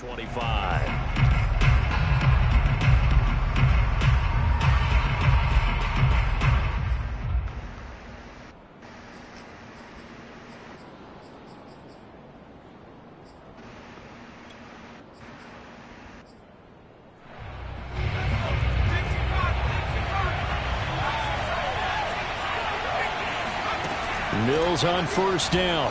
25. Mills on first down.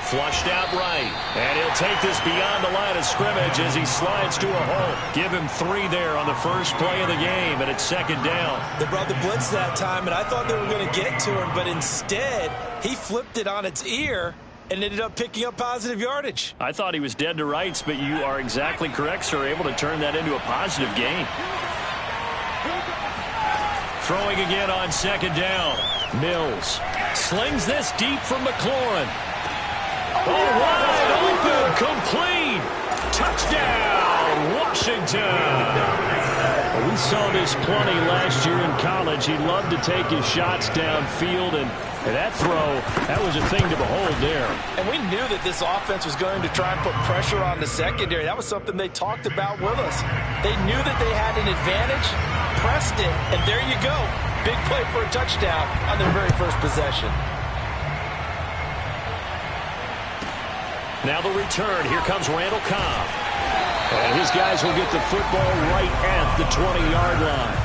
Flushed out right. And he'll take this beyond the line of scrimmage as he slides to a hole. Give him 3 there on the first play of the game, and it's second down. They brought the blitz that time, and I thought they were going to get to him, but instead he flipped it on its ear and ended up picking up positive yardage. I thought he was dead to rights, but you are exactly correct, sir. Able to turn that into a positive gain. Throwing again on second down. Mills slings this deep from McLaurin. Oh, wide open, complete. Touchdown, Washington. Well, we saw this plenty last year in college. He loved to take his shots downfield, and that throw, that was a thing to behold there. And we knew that this offense was going to try and put pressure on the secondary. That was something they talked about with us. They knew that they had an advantage, pressed it, and there you go. Big play for a touchdown on their very first possession. Now the return. Here comes Randall Cobb. And his guys will get the football right at the 20-yard line.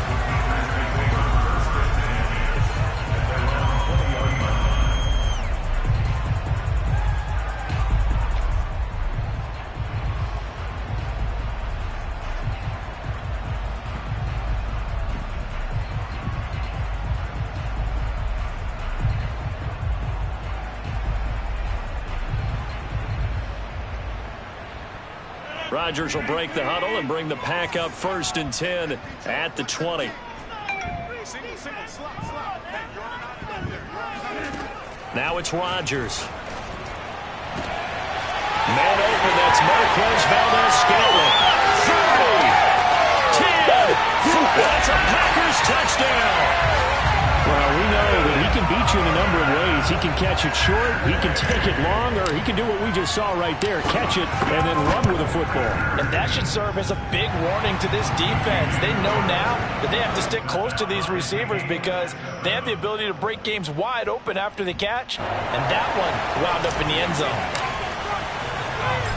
Rodgers will break the huddle and bring the pack up 1st and 10 at the 20. Now it's Rodgers. Man open, that's Marquez Valdez-Scantling. 30, 10, that's a Packers touchdown. Well, we know that he can beat you in a number of ways. He can catch it short, he can take it long, or he can do what we just saw right there, catch it and then run with the football. And that should serve as a big warning to this defense. They know now that they have to stick close to these receivers because they have the ability to break games wide open after the catch. And that one wound up in the end zone.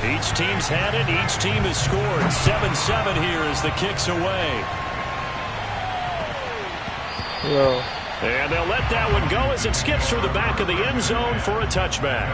Each team's had it. Each team has scored. 7-7 here as the kick's away. Yo. And they'll let that one go as it skips through the back of the end zone for a touchback.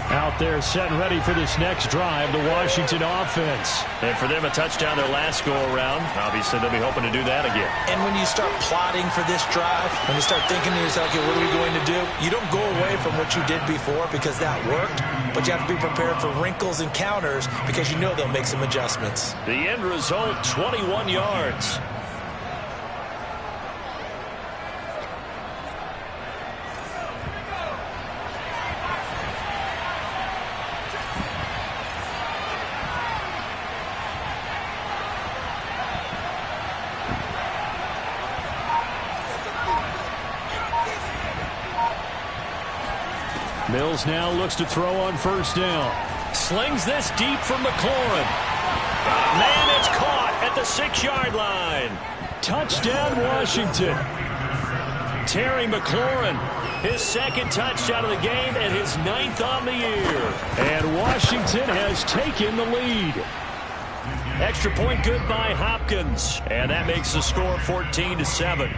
Out there set and ready for this next drive, the Washington offense. And for them, a touchdown their last go-around. Obviously, they'll be hoping to do that again. And when you start plotting for this drive, when you start thinking to yourself, okay, what are we going to do? You don't go away from what you did before because that worked, but you have to be prepared for wrinkles and counters because you know they'll make some adjustments. The end result, 21 yards. Mills now looks to throw on first down. Slings this deep from McLaurin. Man, it's caught at the 6-yard line. Touchdown, Washington. Terry McLaurin, his 2nd touchdown of the game and his 9th on the year. And Washington has taken the lead. Extra point good by Hopkins. And that makes the score 14-7.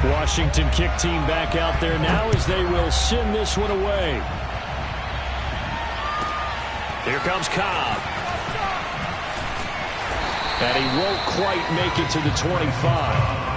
Washington kick team back out there now as they will send this one away. Here comes Cobb. And he won't quite make it to the 25.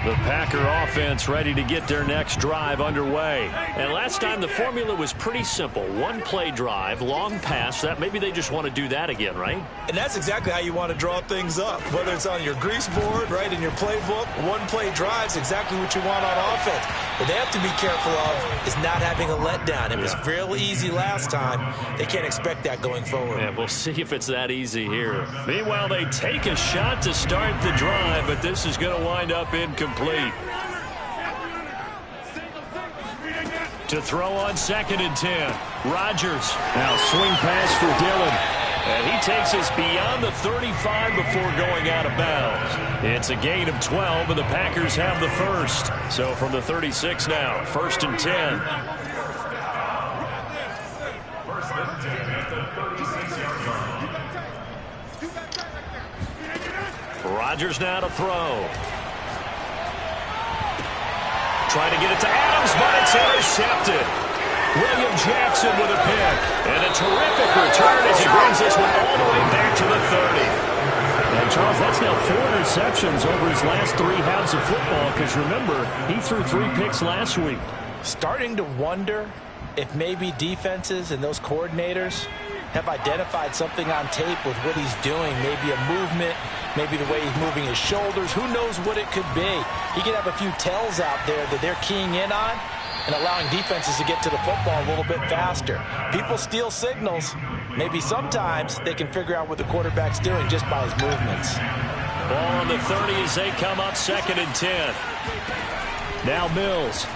The Packer offense ready to get their next drive underway. And last time the formula was pretty simple. One play drive, long pass. That maybe they just want to do that again, right? And that's exactly how you want to draw things up. Whether it's on your grease board, right, in your playbook, one play drive is exactly what you want on offense. What they have to be careful of is not having a letdown. It was real easy last time. They can't expect that going forward. Yeah, we'll see if it's that easy here. Meanwhile, they take a shot to start the drive, but this is going to wind up incomplete. To throw on 2nd and 10. Rodgers. Now swing pass for Dillon. And he takes us beyond the 35 before going out of bounds. It's a gain of 12, and the Packers have the first. So from the 36 now, 1st and 10. Rodgers now to throw. Trying to get it to Adams, but it's intercepted. William Jackson with a pick. And a terrific return as he brings this one all the way back to the 30. And Charles, that's now 4 interceptions over his last 3 halves of football, because remember, he threw 3 picks last week. Starting to wonder if maybe defenses and those coordinators have identified something on tape with what he's doing. Maybe a movement, maybe the way he's moving his shoulders. Who knows what it could be? He could have a few tells out there that they're keying in on and allowing defenses to get to the football a little bit faster. People steal signals. Maybe sometimes they can figure out what the quarterback's doing just by his movements. Ball on the 30 as they come up 2nd and 10. Now Mills.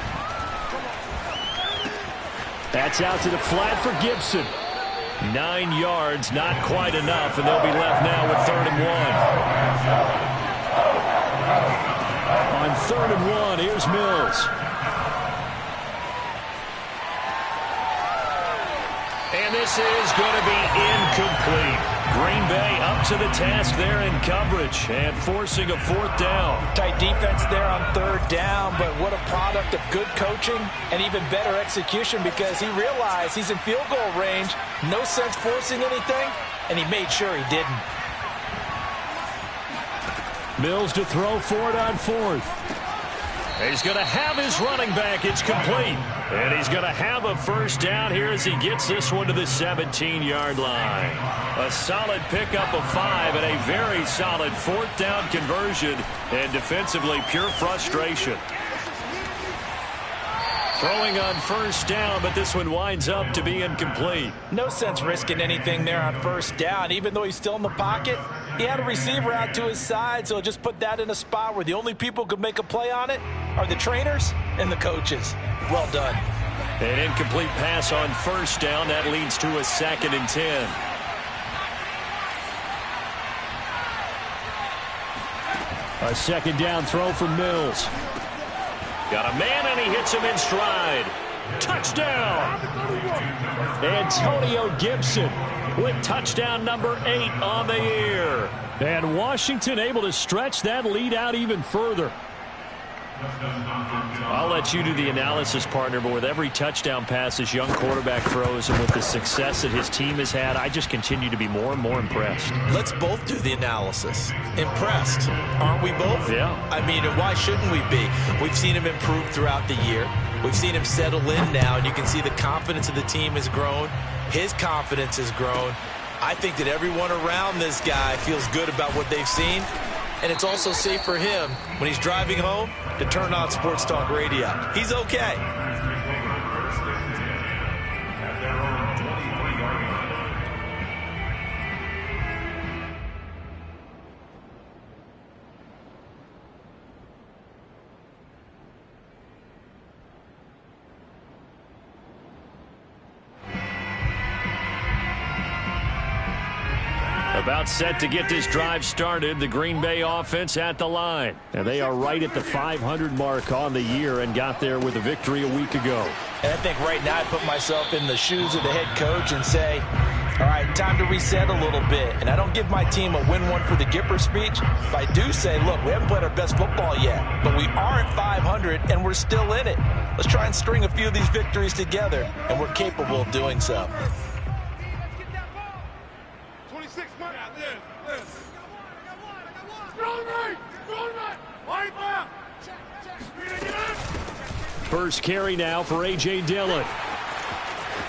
That's out to the flat for Gibson. 9 yards, not quite enough, and they'll be left now with 3rd and 1. On 3rd and 1, here's Mills. And this is going to be incomplete. Green Bay up to the task there in coverage and forcing a 4th down. Tight defense there on 3rd down, but what a product of good coaching and even better execution, because he realized he's in field goal range. No sense forcing anything, and he made sure he didn't. Mills to throw for it on 4th. He's going to have his running back. It's complete. And he's going to have a 1st down here as he gets this one to the 17-yard line. A solid pickup of 5 and a very solid 4th down conversion. And defensively, pure frustration. Throwing on 1st down, but this one winds up to be incomplete. No sense risking anything there on 1st down. Even though he's still in the pocket, he had a receiver out to his side, so just put that in a spot where the only people who could make a play on it are the trainers and the coaches. Well done. An incomplete pass on 1st down. That leads to a 2nd and 10. A 2nd down throw for Mills. Got a man, and he hits him in stride. Touchdown! Antonio Gibson with touchdown number 8 on the year. And Washington able to stretch that lead out even further. I'll let you do the analysis, partner, but with every touchdown pass this young quarterback throws and with the success that his team has had, I just continue to be more and more impressed. Let's both do the analysis. Impressed, aren't we both? Yeah. I mean, why shouldn't we be? We've seen him improve throughout the year. We've seen him settle in now, and you can see the confidence of the team has grown. His confidence has grown. I think that everyone around this guy feels good about what they've seen. And it's also safe for him when he's driving home to turn on Sports Talk Radio. He's okay. About set to get this drive started, the Green Bay offense at the line. And they are right at the 500 mark on the year and got there with a victory a week ago. And I think right now I put myself in the shoes of the head coach and say, all right, time to reset a little bit. And I don't give my team a win one for the Gipper speech, but I do say, look, we haven't played our best football yet, but we are at 500 and we're still in it. Let's try and string a few of these victories together, and we're capable of doing so. First carry now for A.J. Dillon.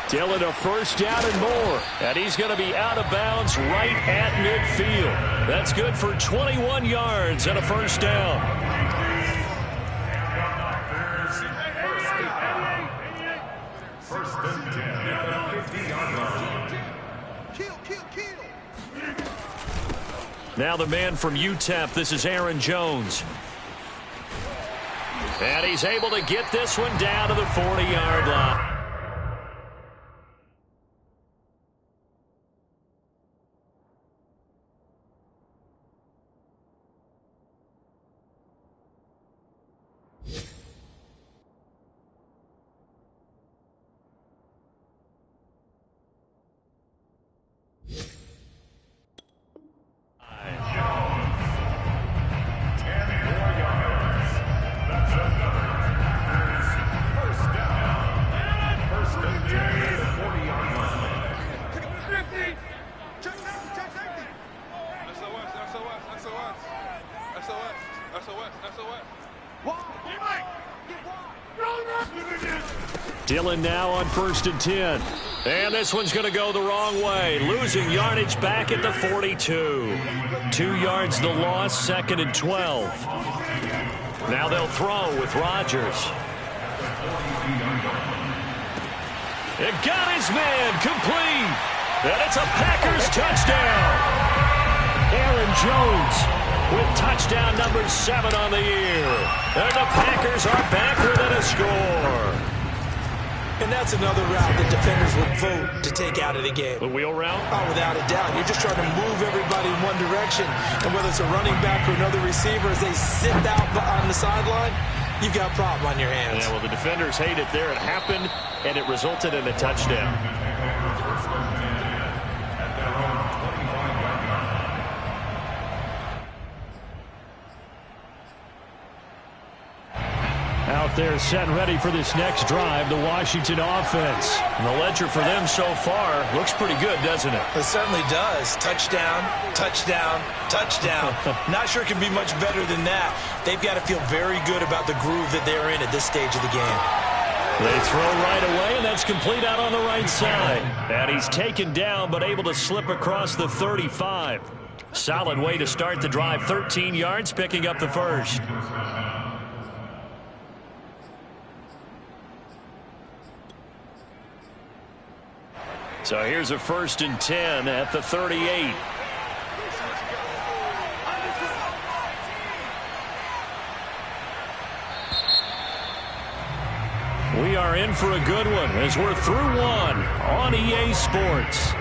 Dillon a first down and more. And he's going to be out of bounds right at midfield. That's good for 21 yards and a first down. First and 10 at the 50-yard line. Now the man from UTEP, this is Aaron Jones. And he's able to get this one down to the 40-yard line. Dillon now on first and 10. And this one's going to go the wrong way. Losing yardage back at the 42. 2 yards the loss, second and 12. Now they'll throw with Rodgers. It got his man complete. And it's a Packers touchdown. Aaron Jones with touchdown number 7 on the year. And the Packers are back within a score. And that's another route that defenders would vote to take out of the game. The wheel route? Oh, without a doubt. You're just trying to move everybody in one direction. And whether it's a running back or another receiver, as they sit out on the sideline, you've got a problem on your hands. Yeah, well, the defenders hate it there. It happened, and it resulted in a touchdown. Out there set and ready for this next drive, the Washington offense. And the ledger for them so far looks pretty good, doesn't it? It certainly does. Touchdown, touchdown, touchdown. Not sure it can be much better than that. They've got to feel very good about the groove that they're in at this stage of the game. They throw right away, and that's complete out on the right side. And he's taken down, but able to slip across the 35. Solid way to start the drive. 13 yards, picking up the first. So here's a first and 10 at the 38. We are in for a good one as we're through one on EA Sports.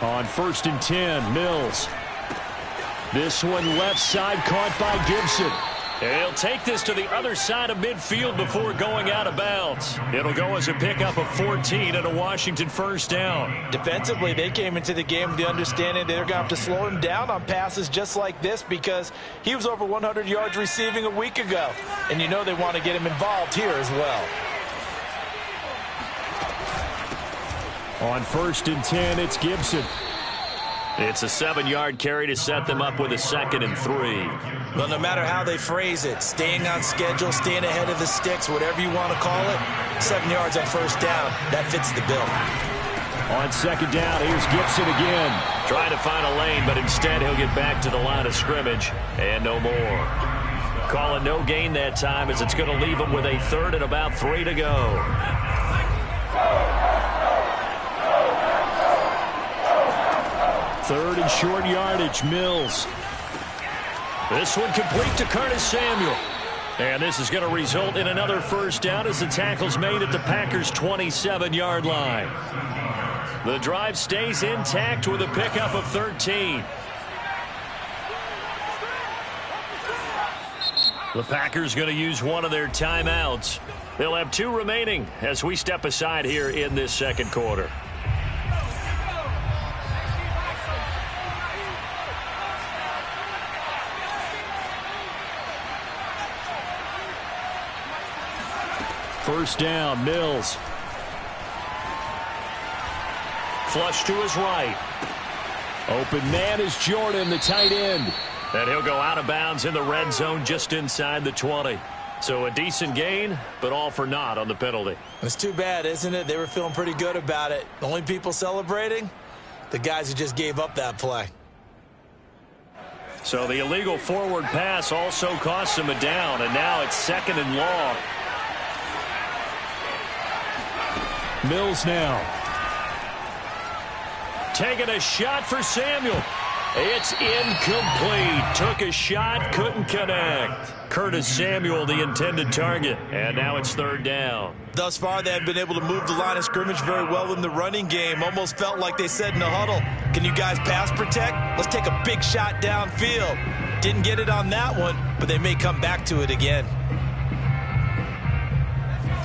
On first and 10, Mills. This one left side caught by Gibson. And he'll take this to the other side of midfield before going out of bounds. It'll go as a pickup of 14 and a Washington first down. Defensively, they came into the game with the understanding they're going to have to slow him down on passes just like this because he was over 100 yards receiving a week ago. And you know they want to get him involved here as well. On first and 10, it's Gibson. It's a 7-yard carry to set them up with a 2nd and 3. Well, no matter how they phrase it, staying on schedule, staying ahead of the sticks, whatever you want to call it, 7 yards on first down, that fits the bill. On second down, here's Gibson again. Trying to find a lane, but instead he'll get back to the line of scrimmage and no more. Calling no gain that time as it's going to leave him with a 3rd and about 3 to go. Third and short yardage, Mills. This one complete to Curtis Samuel. And this is going to result in another first down as the tackle's made at the Packers' 27-yard line. The drive stays intact with a pickup of 13. The Packers going to use one of their timeouts. They'll have 2 remaining as we step aside here in this second quarter. First down, Mills. Flush to his right. Open man is Jordan, the tight end. And he'll go out of bounds in the red zone just inside the 20. So a decent gain, but all for naught on the penalty. It's too bad, isn't it? They were feeling pretty good about it. The only people celebrating? The guys who just gave up that play. So the illegal forward pass also costs him a down, and now it's 2nd and long. Mills now. Taking a shot for Samuel. It's incomplete. Took a shot, couldn't connect. Curtis Samuel, the intended target. And now it's 3rd down. Thus far, they have been able to move the line of scrimmage very well in the running game. Almost felt like they said in the huddle, can you guys pass protect? Let's take a big shot downfield. Didn't get it on that one, but they may come back to it again.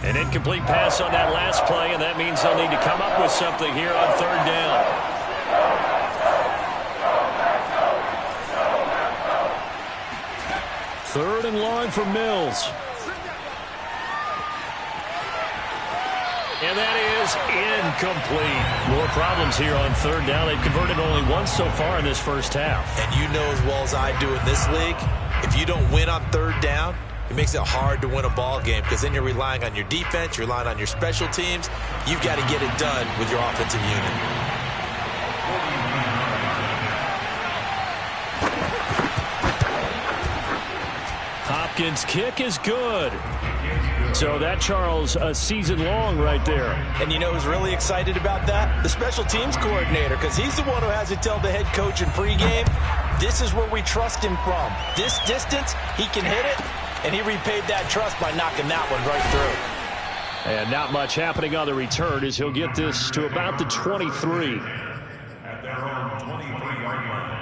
An incomplete pass on that last play, and that means they'll need to come up with something here on 3rd down. Third and long for Mills. And that is incomplete. More problems here on 3rd down. They've converted only once so far in this first half. And you know as well as I do in this league, if you don't win on 3rd down, it makes it hard to win a ball game because then you're relying on your defense, you're relying on your special teams. You've got to get it done with your offensive unit. Hopkins' kick is good. So that, Charles, a season long right there. And you know who's really excited about that? The special teams coordinator, because he's the one who has to tell the head coach in pregame, this is where we trust him from. This distance, he can hit it, and he repaid that trust by knocking that one right through. And not much happening on the return as he'll get this to about the 23. At their own 23-yard line.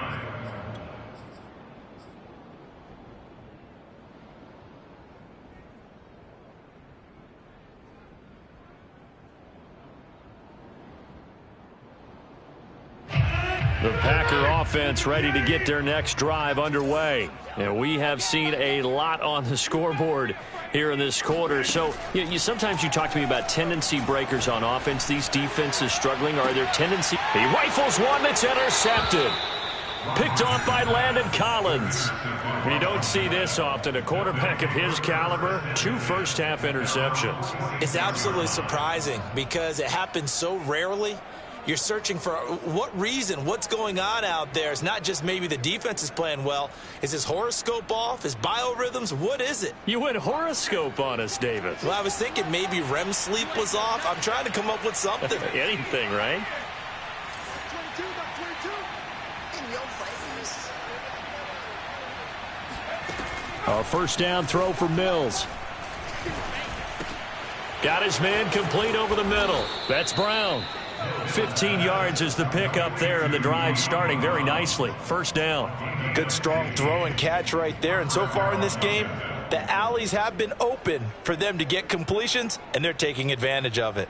The Packer offense ready to get their next drive underway. And we have seen a lot on the scoreboard here in this quarter. So sometimes you talk to me about tendency breakers on offense. These defenses struggling. Are there tendency? He rifles one that's intercepted. Picked off by Landon Collins. You don't see this often. A quarterback of his caliber, 2 first-half interceptions. It's absolutely surprising because it happens so rarely. You're searching for what reason, what's going on out there. It's not just maybe the defense is playing well. Is his horoscope off? His biorhythms? What is it? You went horoscope on us, David. Well, I was thinking maybe REM sleep was off. I'm trying to come up with something. Anything, right? A first down throw for Mills. Got his man complete over the middle. That's Brown. 15 yards is the pickup there, and the drive starting very nicely. First down. Good strong throw and catch right there. And so far in this game, the alleys have been open for them to get completions, and they're taking advantage of it.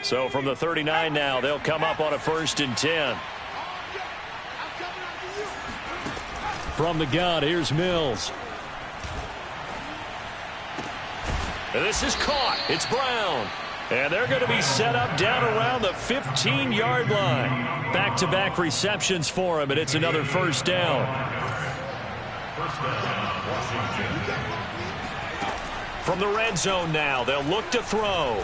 So from the 39 now, they'll come up on a 1st and 10. From the gun, here's Mills. And this is caught. It's Brown. And they're going to be set up down around the 15-yard line. Back-to-back receptions for him, and it's another first down. From the red zone now, they'll look to throw.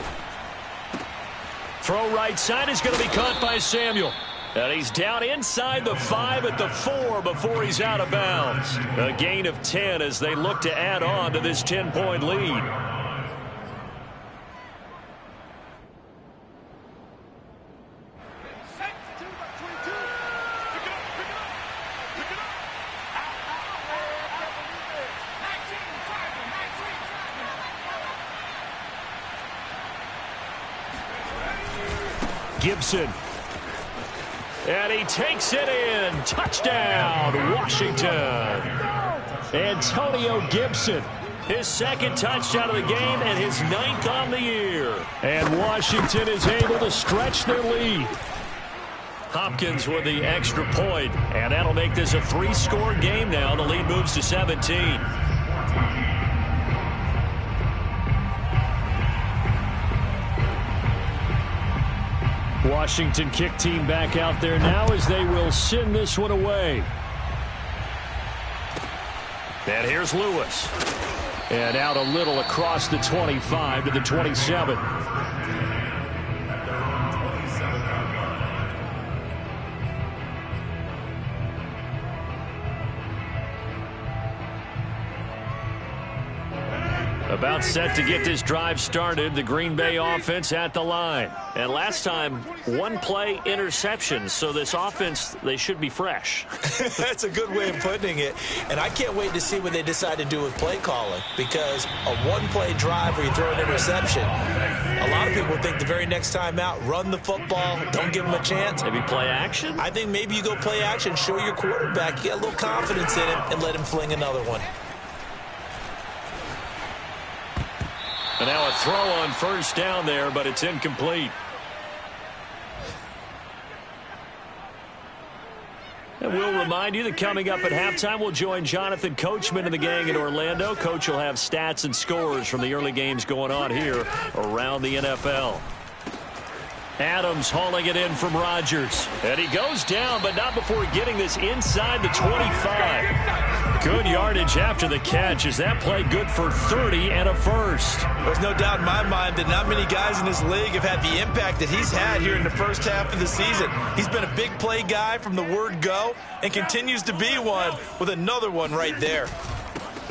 Throw right side is going to be caught by Samuel. And he's down inside the 5 at the 4 before he's out of bounds. A gain of 10 as they look to add on to this 10-point lead. Gibson. And he takes it in. Touchdown, Washington. Antonio Gibson. His 2nd touchdown of the game and his 9th on the year. And Washington is able to stretch their lead. Hopkins with the extra point, and that'll make this a 3-score game now. The lead moves to 17. Washington kick team back out there now as they will send this one away. And here's Lewis. And out a little across the 25 to the 27. About set to get this drive started, the Green Bay offense at the line. And last time, one play interception, so this offense, they should be fresh. That's a good way of putting it. And I can't wait to see what they decide to do with play calling, because a one-play drive where you throw an interception, a lot of people think the very next time out, run the football, don't give them a chance. Maybe play action? I think maybe you go play action, show your quarterback, get a little confidence in him, and let him fling another one. And now a throw on first down there, but it's incomplete. And we'll remind you that coming up at halftime, we'll join Jonathan Coachman and the gang in Orlando. Coach will have stats and scores from the early games going on here around the NFL. Adams hauling it in from Rodgers. And he goes down, but not before getting this inside the 25. Good yardage after the catch. Is that play good for 30 and a first? There's no doubt in my mind that not many guys in this league have had the impact that he's had here in the first half of the season. He's been a big play guy from the word go and continues to be one with another one right there.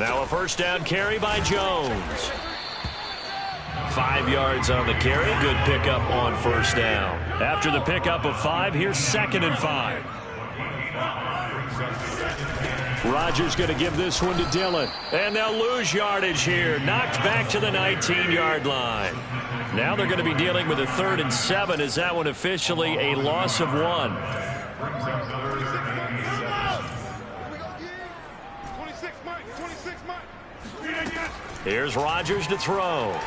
Now a first down carry by Jones. 5 yards on the carry. Good pickup on first down. After the pickup of 5, here's 2nd and 5. Rodgers going to give this one to Dillon. And they'll lose yardage here. Knocked back to the 19-yard line. Now they're going to be dealing with a 3rd and 7. Is that one officially a loss of 1? Here's Rodgers to throw.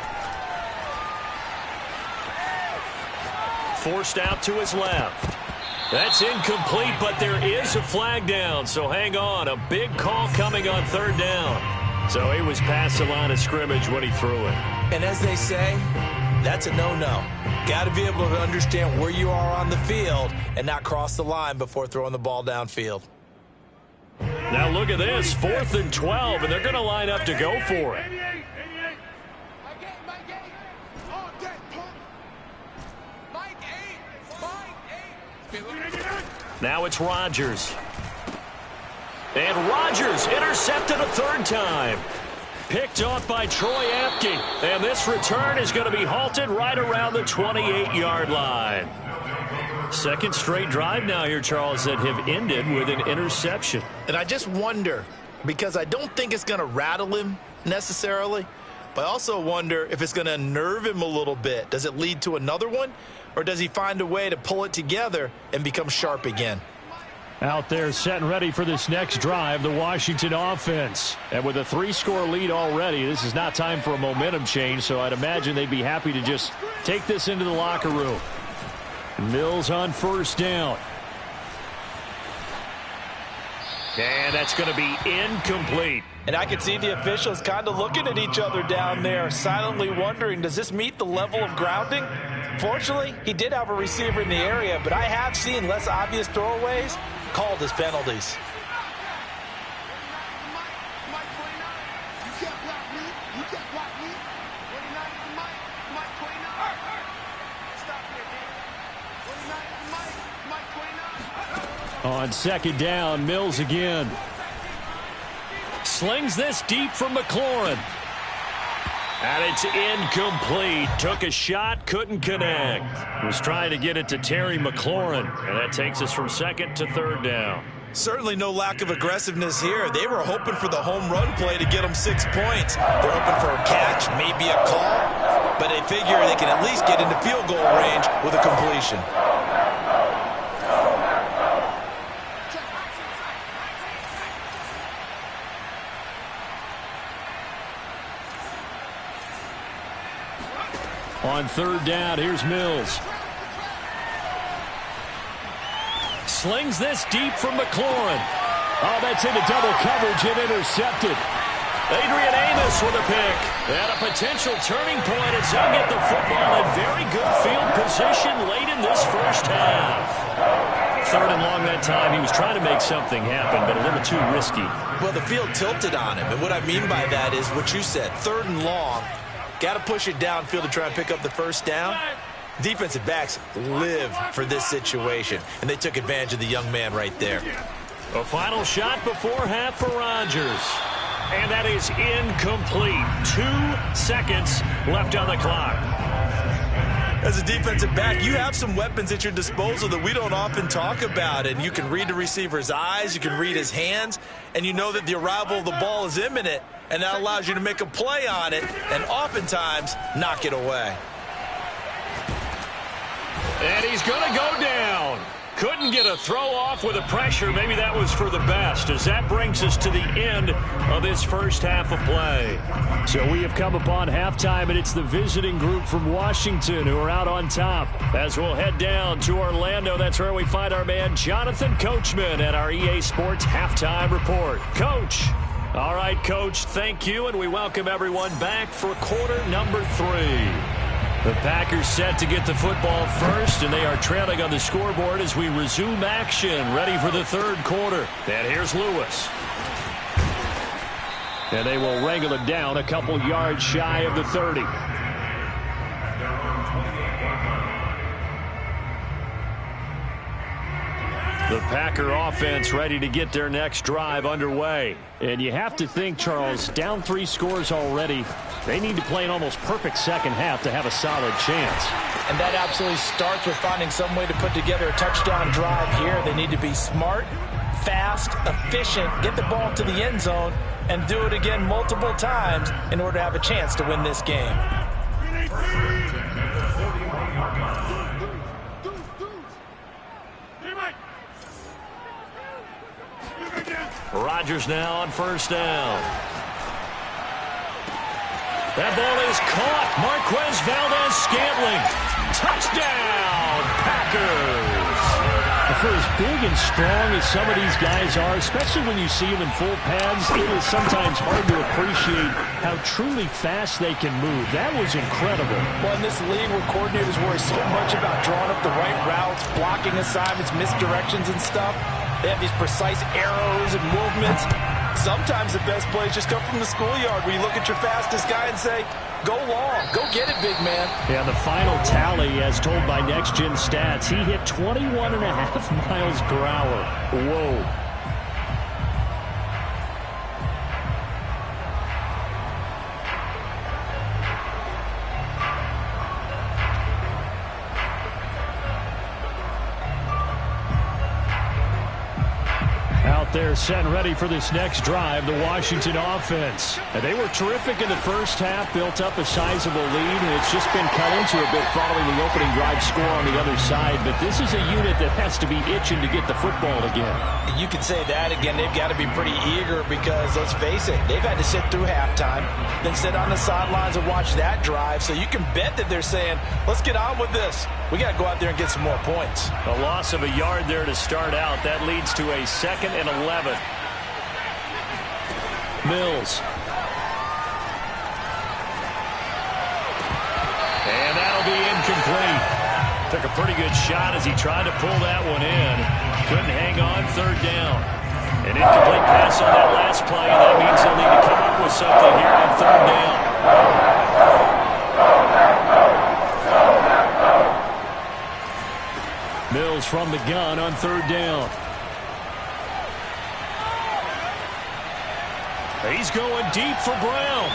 Forced out to his left. That's incomplete, but there is a flag down, so hang on. A big call coming on 3rd down. So he was past the line of scrimmage when he threw it. And as they say, that's a no-no. Got to be able to understand where you are on the field and not cross the line before throwing the ball downfield. Now look at this, 4th and 12, and they're going to line up to go for it. Now it's Rodgers. And Rodgers intercepted a 3rd time. Picked off by Troy Apke. And this return is going to be halted right around the 28-yard line. 2nd straight drive now here, Charles, that have ended with an interception. And I just wonder, because I don't think it's going to rattle him necessarily, but I also wonder if it's going to unnerve him a little bit. Does it lead to another one? Or does he find a way to pull it together and become sharp again? Out there set and ready for this next drive, the Washington offense. And with a 3-score lead already, this is not time for a momentum change, so I'd imagine they'd be happy to just take this into the locker room. Mills on first down. And that's going to be incomplete. And I can see the officials kind of looking at each other down there, silently wondering, does this meet the level of grounding? Fortunately, he did have a receiver in the area, but I have seen less obvious throwaways called as penalties. On 2nd down, Mills again. Slings this deep from McLaurin. And it's incomplete. Took a shot, couldn't connect. Was trying to get it to Terry McLaurin. And that takes us from 2nd to 3rd down. Certainly no lack of aggressiveness here. They were hoping for the home run play to get them 6 points. They're hoping for a catch, maybe a call. But they figure they can at least get into field goal range with a completion. On 3rd down, here's Mills. Slings this deep from McLaurin. Oh, that's into double coverage and intercepted. Adrian Amos with a pick. And a potential turning point as he'll get the football in very good field position late in this first half. 3rd and long that time. He was trying to make something happen, but a little too risky. Well, the field tilted on him, and what I mean by that is what you said, 3rd and long. Got to push it downfield to try and pick up the first down. Defensive backs live for this situation, and they took advantage of the young man right there. A final shot before half for Rodgers. And that is incomplete. 2 seconds left on the clock. As a defensive back, you have some weapons at your disposal that we don't often talk about. And you can read the receiver's eyes, you can read his hands, and you know that the arrival of the ball is imminent. And that allows you to make a play on it and oftentimes knock it away. And he's going to go down. Couldn't get a throw off with the pressure. Maybe that was for the best, as that brings us to the end of this first half of play. So we have come upon halftime, and it's the visiting group from Washington who are out on top. As we'll head down to Orlando, that's where we find our man Jonathan Coachman at our EA Sports Halftime Report. Coach. All right, Coach, thank you, and we welcome everyone back for quarter number 3. The Packers set to get the football first, and they are trailing on the scoreboard as we resume action, ready for the 3rd quarter. And here's Lewis. And they will wrangle it down a couple yards shy of the 30. The Packer offense ready to get their next drive underway. And you have to think, Charles, down 3 scores already. They need to play an almost perfect second half to have a solid chance. And that absolutely starts with finding some way to put together a touchdown drive here. They need to be smart, fast, efficient, get the ball to the end zone, and do it again multiple times in order to have a chance to win this game. Rodgers now on 1st down. That ball is caught. Marquez Valdez-Scantling. Touchdown, Packers. For as big and strong as some of these guys are, especially when you see them in full pads, it is sometimes hard to appreciate how truly fast they can move. That was incredible. Well, in this league where coordinators worry so much about drawing up the right routes, blocking assignments, misdirections and stuff, they have these precise arrows and movements. Sometimes the best plays just come from the schoolyard where you look at your fastest guy and say, go long, go get it, big man. Yeah, the final tally, as told by Next Gen Stats, he hit 21.5 miles per hour. Whoa. They're set and ready for this next drive, the Washington offense. And they were terrific in the first half, built up a sizable lead, and it's just been cut into a bit following the opening drive score on the other side. But this is a unit that has to be itching to get the football again. You could say that again. They've got to be pretty eager because, let's face it, they've had to sit through halftime, then sit on the sidelines and watch that drive. So you can bet that they're saying, let's get on with this. We got to go out there and get some more points. A loss of a yard there to start out. That leads to a 2nd and 11. Mills. And that'll be incomplete. Took a pretty good shot as he tried to pull that one in. Couldn't hang on. 3rd down. An incomplete pass on that last play, and that means they'll need to come up with something here on 3rd down. Mills from the gun on 3rd down. He's going deep for Brown.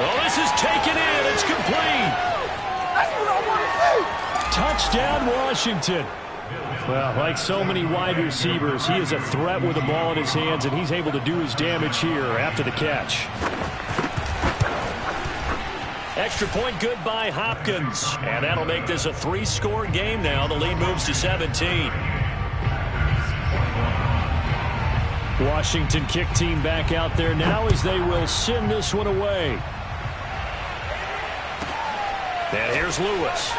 Oh, this is taken in. It's complete. That's what I want to see. Touchdown, Washington. Well, like so many wide receivers, he is a threat with the ball in his hands, and he's able to do his damage here after the catch. Extra point good by Hopkins. And that'll make this a 3-score game now. The lead moves to 17. Washington kick team back out there now as they will send this one away. And here's Lewis.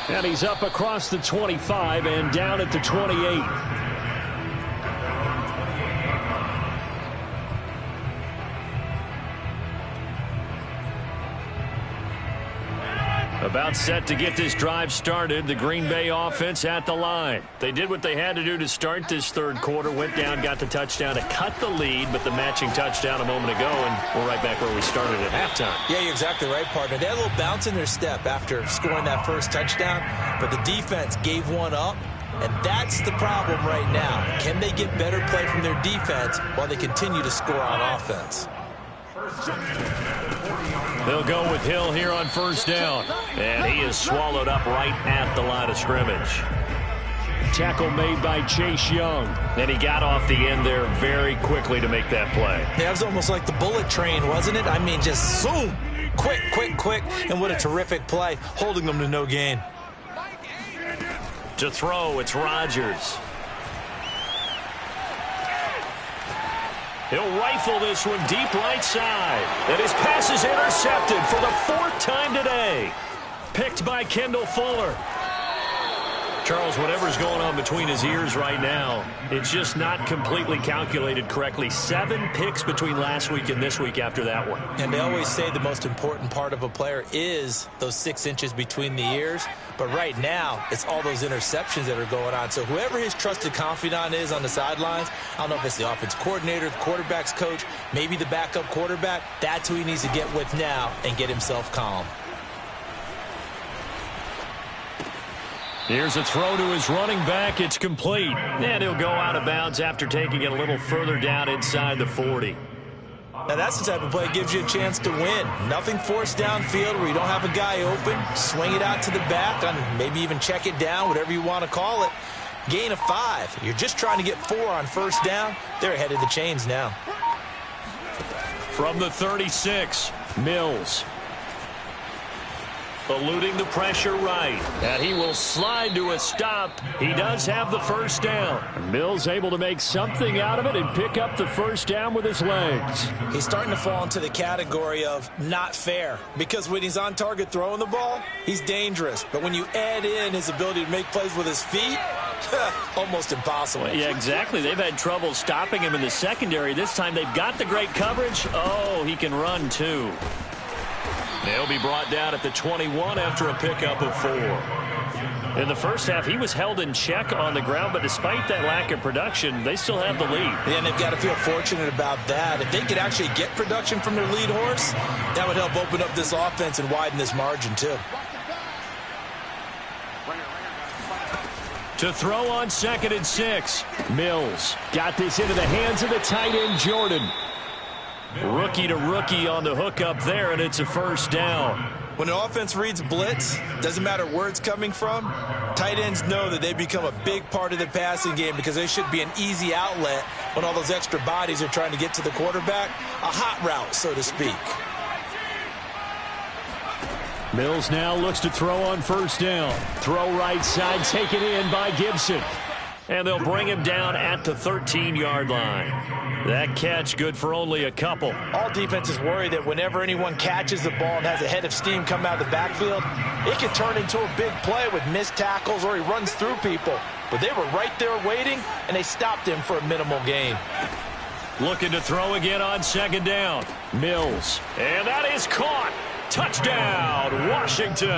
And he's up across the 25 and down at the 28. About set to get this drive started. The Green Bay offense at the line. They did what they had to do to start this third quarter. Went down, got the touchdown to cut the lead, but the matching touchdown a moment ago, and we're right back where we started at halftime. Yeah, you're exactly right, partner. They had a little bounce in their step after scoring that first touchdown, but the defense gave one up, and that's the problem right now. Can they get better play from their defense while they continue to score on offense? They'll go with Hill here on first down. And he is swallowed up right at the line of scrimmage. Tackle made by Chase Young. And he got off the end there very quickly to make that play. That was almost like the bullet train, wasn't it? I mean, just zoom. Quick, quick, quick. And what a terrific play, holding them to no gain. To throw, it's Rodgers. He'll rifle this one deep right side. And his pass is intercepted for the fourth time today. Picked by Kendall Fuller. Charles, whatever's going on between his ears right now, it's just not completely calculated correctly. 7 picks between last week and this week after that one. And they always say the most important part of a player is those 6 inches between the ears. But right now, it's all those interceptions that are going on. So whoever his trusted confidant is on the sidelines, I don't know if it's the offense coordinator, the quarterback's coach, maybe the backup quarterback, that's who he needs to get with now and get himself calm. Here's a throw to his running back. It's complete. And he'll go out of bounds after taking it a little further down inside the 40. Now, that's the type of play that gives you a chance to win. Nothing forced downfield where you don't have a guy open. Swing it out to the back, and maybe even check it down, whatever you want to call it. Gain of 5. You're just trying to get 4 on first down. They're ahead of the chains now. From the 36, Mills. Eluding the pressure right. And he will slide to a stop. He does have the first down. Mills able to make something out of it and pick up the first down with his legs. He's starting to fall into the category of not fair, because when he's on target throwing the ball, he's dangerous. But when you add in his ability to make plays with his feet, almost impossible. Yeah, exactly. They've had trouble stopping him in the secondary. This time they've got the great coverage. Oh, he can run too. He'll be brought down at the 21 after a pickup of 4. In the first half, he was held in check on the ground, but despite that lack of production, they still have the lead. Yeah, and they've got to feel fortunate about that. If they could actually get production from their lead horse, that would help open up this offense and widen this margin too. To throw on 2nd and 6. Mills got this into the hands of the tight end, Jordan. Rookie to rookie on the hookup there, and it's a first down. When an offense reads blitz, doesn't matter where it's coming from, tight ends know that they become a big part of the passing game because they should be an easy outlet when all those extra bodies are trying to get to the quarterback. A hot route, so to speak. Mills now looks to throw on first down. Throw right side, taken in by Gibson. And they'll bring him down at the 13-yard line. That catch good for only a couple. All defenses worry that whenever anyone catches the ball and has a head of steam come out of the backfield, it can turn into a big play with missed tackles or he runs through people. But they were right there waiting, and they stopped him for a minimal gain. Looking to throw again on 2nd down. Mills. And that is caught. Touchdown, Washington.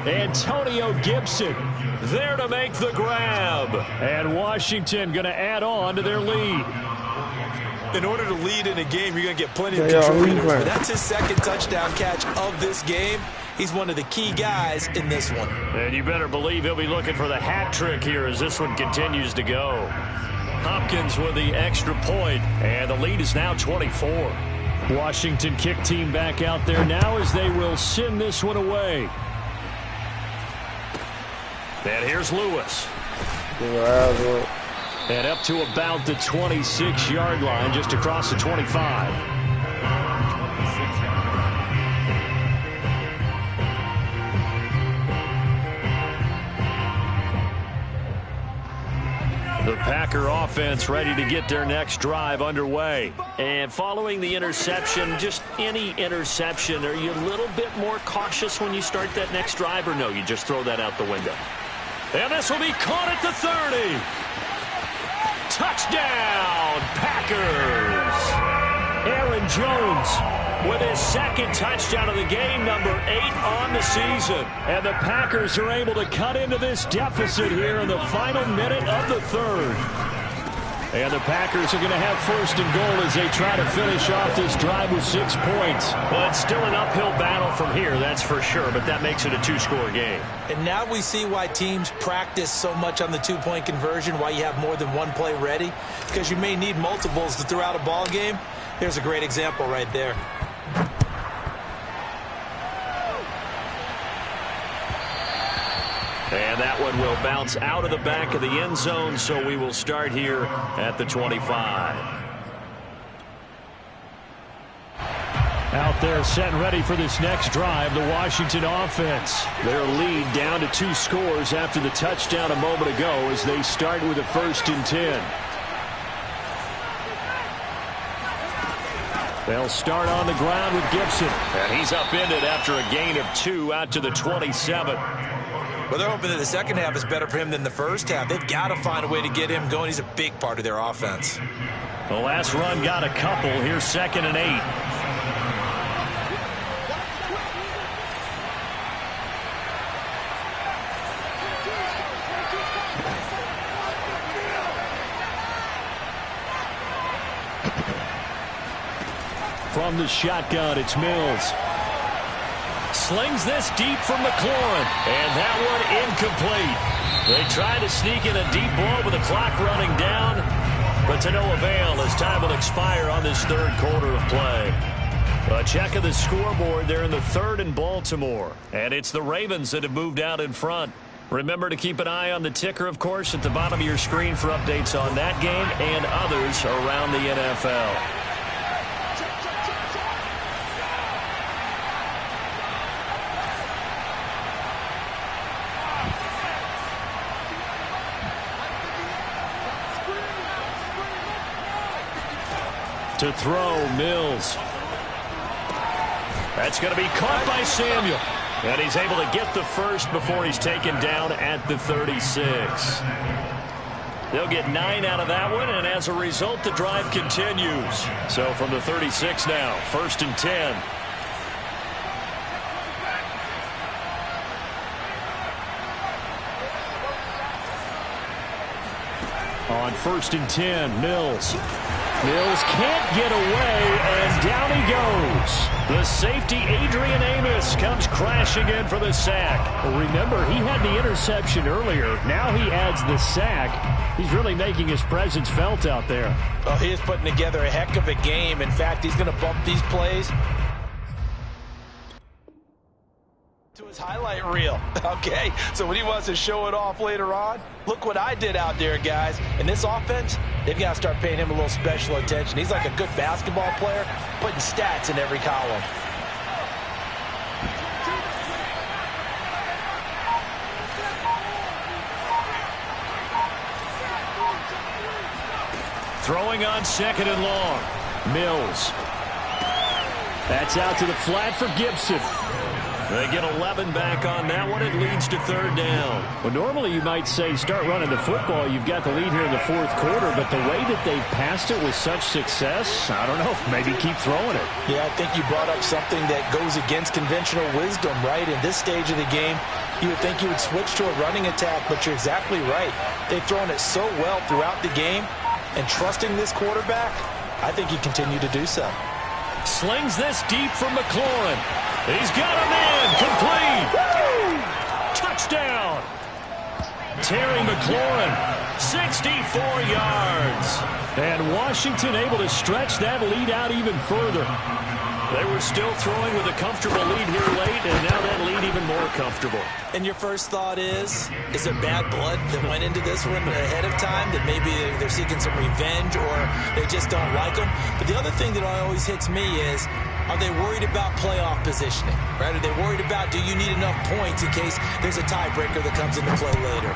Antonio Gibson there to make the grab. And Washington going to add on to their lead. In order to lead in a game, you're going to get plenty of contributors. But that's his 2nd touchdown catch of this game. He's one of the key guys in this one. And you better believe he'll be looking for the hat trick here as this one continues to go. Hopkins with the extra point, and the lead is now 24. Washington kick team back out there now as they will send this one away. And here's Lewis. And up to about the 26-yard line, just across the 25. The Packer offense ready to get their next drive underway. And following the interception, just any interception, are you a little bit more cautious when you start that next drive, or no, you just throw that out the window? And this will be caught at the 30. Touchdown, Packers. Aaron Jones with his second touchdown of the game, number 8 on the season. And the Packers are able to cut into this deficit here in the final minute of the third. And the Packers are going to have first and goal as they try to finish off this drive with 6 points. Well, it's still an uphill battle from here, that's for sure, but that makes it a 2-score game. And now we see why teams practice so much on the 2-point conversion, why you have more than one play ready, because you may need multiples to throw out a ball game. Here's a great example right there. And that one will bounce out of the back of the end zone, so we will start here at the 25. Out there set and ready for this next drive, the Washington offense. Their lead down to 2 scores after the touchdown a moment ago as they start with a 1st and 10. They'll start on the ground with Gibson. And he's upended after a gain of 2 out to the 27. Well, they're hoping that the second half is better for him than the first half. They've got to find a way to get him going. He's a big part of their offense. The last run got a couple. Here's 2nd and 8. From the shotgun, it's Mills. Slings this deep from McLaurin. And that one incomplete. They tried to sneak in a deep ball with the clock running down, but to no avail as time will expire on this 3rd quarter of play. A check of the scoreboard there in the 3rd in Baltimore. And it's the Ravens that have moved out in front. Remember to keep an eye on the ticker, of course, at the bottom of your screen for updates on that game and others around the NFL. To throw, Mills. That's going to be caught by Samuel. And he's able to get the first before he's taken down at the 36. They'll get 9 out of that one, and as a result, the drive continues. So from the 36 now, 1st and 10. On 1st and 10, Mills. Mills can't get away, and down he goes. The safety, Adrian Amos, comes crashing in for the sack. Well, remember, he had the interception earlier. Now he adds the sack. He's really making his presence felt out there. Well, he is putting together a heck of a game. In fact, he's going to bump these plays to his highlight reel. Okay, so when he wants to show it off later on, look what I did out there, guys. And this offense, they've got to start paying him a little special attention. He's like a good basketball player, putting stats in every column. Throwing on 2nd and long. Mills. That's out to the flat for Gibson. They get 11 back on that one. It leads to 3rd down. Well, normally you might say start running the football. You've got the lead here in the 4th quarter, but the way that they've passed it with such success, I don't know, maybe keep throwing it. Yeah, I think you brought up something that goes against conventional wisdom, right? In this stage of the game, you would think you would switch to a running attack, but you're exactly right. They've thrown it so well throughout the game, and trusting this quarterback, I think you continue to do so. Slings this deep from McLaurin. He's got a man. Complete. Woo! Touchdown. Terry McLaurin, 64 yards. And Washington able to stretch that lead out even further. They were still throwing with a comfortable lead here late, and now that lead even more comfortable. And your first thought is there bad blood that went into this one ahead of time, that maybe they're seeking some revenge or they just don't like them? But the other thing that always hits me is, are they worried about playoff positioning? Right? Are they worried about, do you need enough points in case there's a tiebreaker that comes into play later?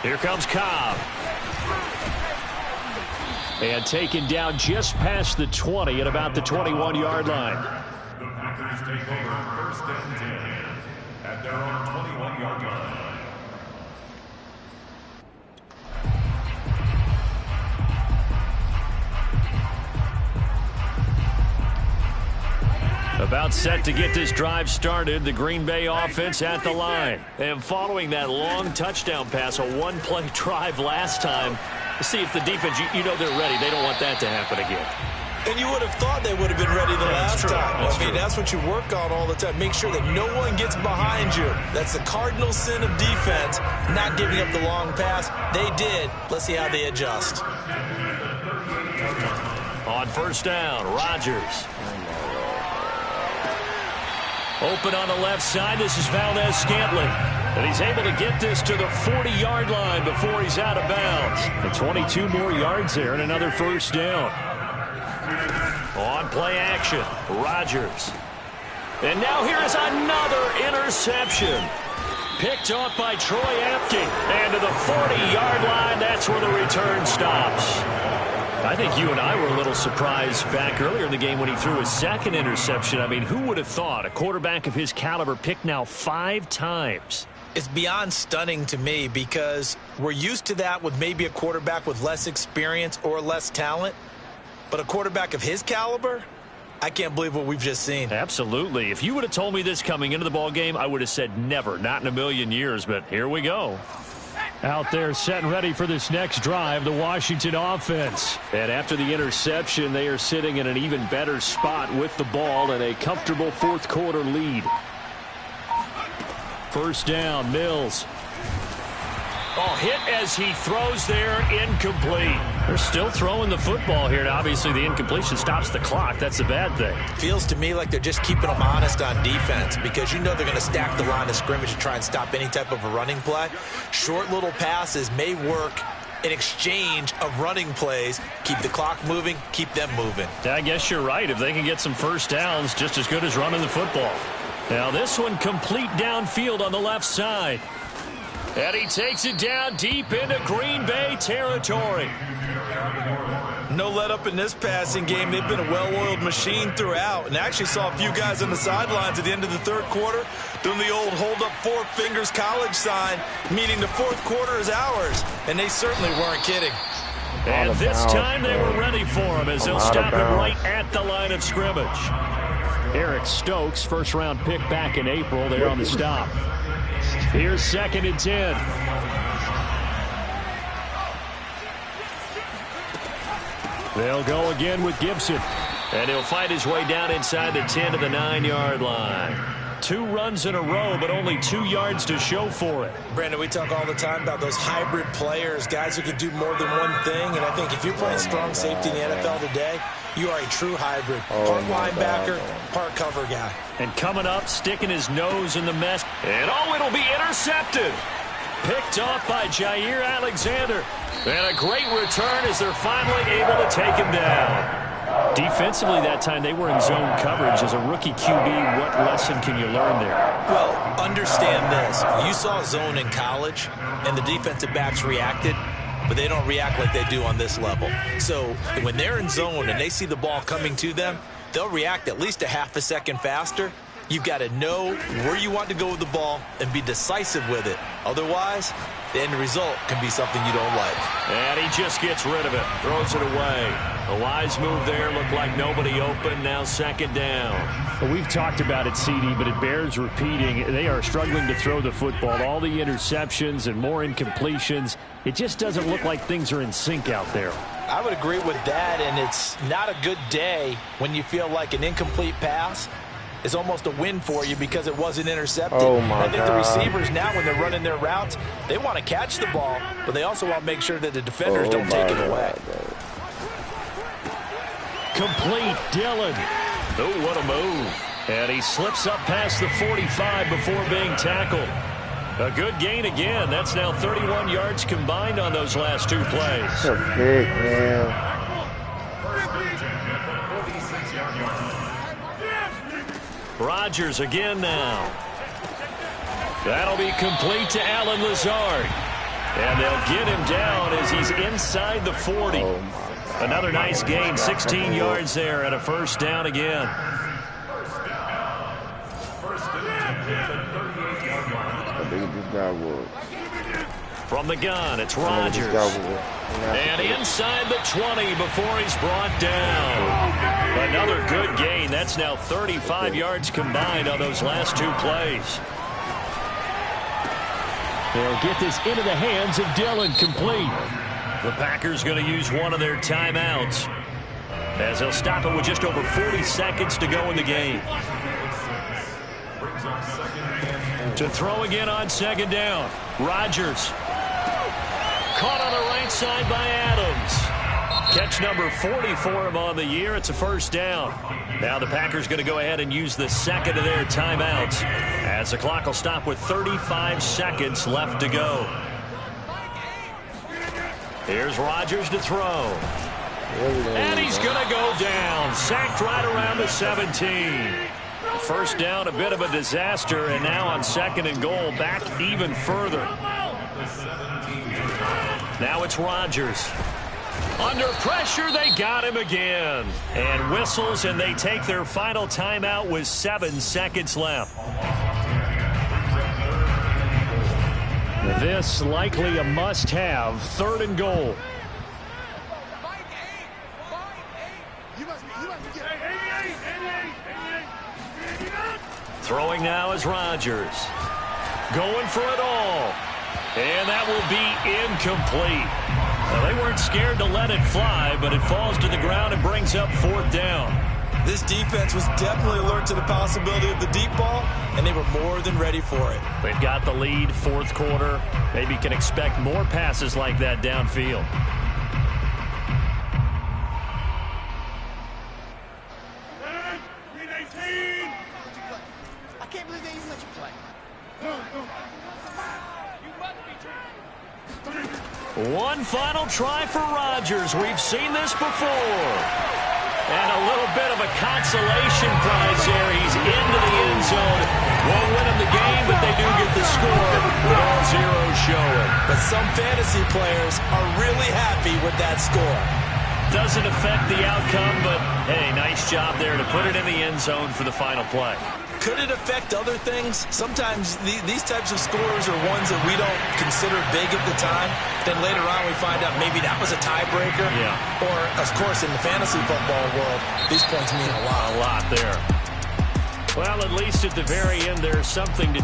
Here comes Cobb. And taken down just past the 20 at about the 21-yard line. The Packers take over 1st and 10 at their own 21-yard line. About set to get this drive started, the Green Bay offense at the line. And following that long touchdown pass, a one-play drive last time, see if the defense, you know they're ready. They don't want that to happen again. And you would have thought they would have been ready the last time. That's what you work on all the time. Make sure that no one gets behind you. That's the cardinal sin of defense, not giving up the long pass. They did. Let's see how they adjust. On first down, Rodgers. Open on the left side. This is Valdez-Scantling. And he's able to get this to the 40-yard line before he's out of bounds. And 22 more yards there and another first down. On play action, Rodgers. And now here is another interception. Picked off by Troy Apke. And to the 40-yard line, that's where the return stops. I think you and I were a little surprised back earlier in the game when he threw his second interception. I mean, who would have thought a quarterback of his caliber picked now 5 times? It's beyond stunning to me because we're used to that with maybe a quarterback with less experience or less talent. But a quarterback of his caliber, I can't believe what we've just seen. Absolutely. If you would have told me this coming into the ball game, I would have said never, not in a million years. But here we go. Out there set and ready for this next drive, the Washington offense. And after the interception, they are sitting in an even better spot with the ball and a comfortable fourth quarter lead. First down, Mills. Oh, hit as he throws there, incomplete. They're still throwing the football here, and obviously the incompletion stops the clock. That's the bad thing. Feels to me like they're just keeping them honest on defense because you know they're going to stack the line of scrimmage and try and stop any type of a running play. Short little passes may work in exchange of running plays. Keep the clock moving, keep them moving. I guess you're right. If they can get some first downs, just as good as running the football. Now this one complete downfield on the left side. And he takes it down deep into Green Bay territory. No let up in this passing game. They've been a well-oiled machine throughout. And actually saw a few guys on the sidelines at the end of the third quarter doing the old hold up 4 fingers college sign, meaning the fourth quarter is ours. And they certainly weren't kidding. And this time they were ready for him as they'll stop him right at the line of scrimmage. Eric Stokes, first-round pick back in April, there on the stop. Here's 2nd and 10. They'll go again with Gibson. And he'll fight his way down inside the 10 to the 9-yard line. 2 runs in a row, but only 2 yards to show for it. Brandon, we talk all the time about those hybrid players, guys who can do more than one thing. And I think if you're playing strong safety in the NFL today, you are a true hybrid. Part linebacker, part cover guy. And coming up, sticking his nose in the mess. And it'll be intercepted. Picked off by Jair Alexander. And a great return as they're finally able to take him down. Defensively that time, they were in zone coverage. As a rookie QB, what lesson can you learn there? Well, understand this. You saw zone in college, and the defensive backs reacted, but they don't react like they do on this level. So when they're in zone and they see the ball coming to them, they'll react at least a half a second faster. You've got to know where you want to go with the ball and be decisive with it. Otherwise, the end result can be something you don't like. And he just gets rid of it, throws it away. A wise move there, looked like nobody open, now 2nd down. Well, we've talked about it, CD, but it bears repeating. They are struggling to throw the football. All the interceptions and more incompletions. It just doesn't look like things are in sync out there. I would agree with that, and it's not a good day when you feel like an incomplete pass is almost a win for you because it wasn't intercepted. Oh my I think the receivers now, when they're running their routes, they want to catch the ball, but they also want to make sure that the defenders don't take it away. Complete, Dillon. Oh, what a move. And he slips up past the 45 before being tackled. A good gain again. That's now 31 yards combined on those last 2 plays. That's a big, man. Rodgers again now. That'll be complete to Allen Lazard. And they'll get him down as he's inside the 40. Another nice gain, 16 yards there and a first down again. From the gun, it's Rodgers. And inside the 20 before he's brought down. Another good gain. That's now 35 yards combined on those last two plays. They'll get this into the hands of Dillon, complete. The Packers going to use one of their timeouts, as they'll stop it with just over 40 seconds to go in the game. To throw again on second down. Rodgers. Caught on the right side by Adams. Catch number 40 for him on the year. It's a first down. Now the Packers going to go ahead and use the second of their timeouts, as the clock will stop with 35 seconds left to go. Here's Rodgers to throw. And he's going to go down. Sacked right around the 17. First down, a bit of a disaster, and now on second and goal, back even further. Now it's Rodgers. Under pressure, they got him again. And whistles, and they take their final timeout with 7 seconds left. This likely a must-have, third and goal. Throwing now is Rodgers. Going for it all. And that will be incomplete. Well, they weren't scared to let it fly, but it falls to the ground and brings up fourth down. This defense was definitely alert to the possibility of the deep ball, and they were more than ready for it. They've got the lead, fourth quarter. Maybe can expect more passes like that downfield. One final try for Rodgers. We've seen this before. And a little bit of a consolation prize there. He's into the end zone. Won't win him the game, but they do get the score with all zeros showing. But some fantasy players are really happy with that score. Doesn't affect the outcome, but hey, nice job there to put it in the end zone for the final play. Could it affect other things? Sometimes these types of scores are ones that we don't consider big at the time. Then later on we find out maybe that was a tiebreaker. Yeah. Or, of course, in the fantasy football world, these points mean a lot. A lot there. Well, at least at the very end, there's something to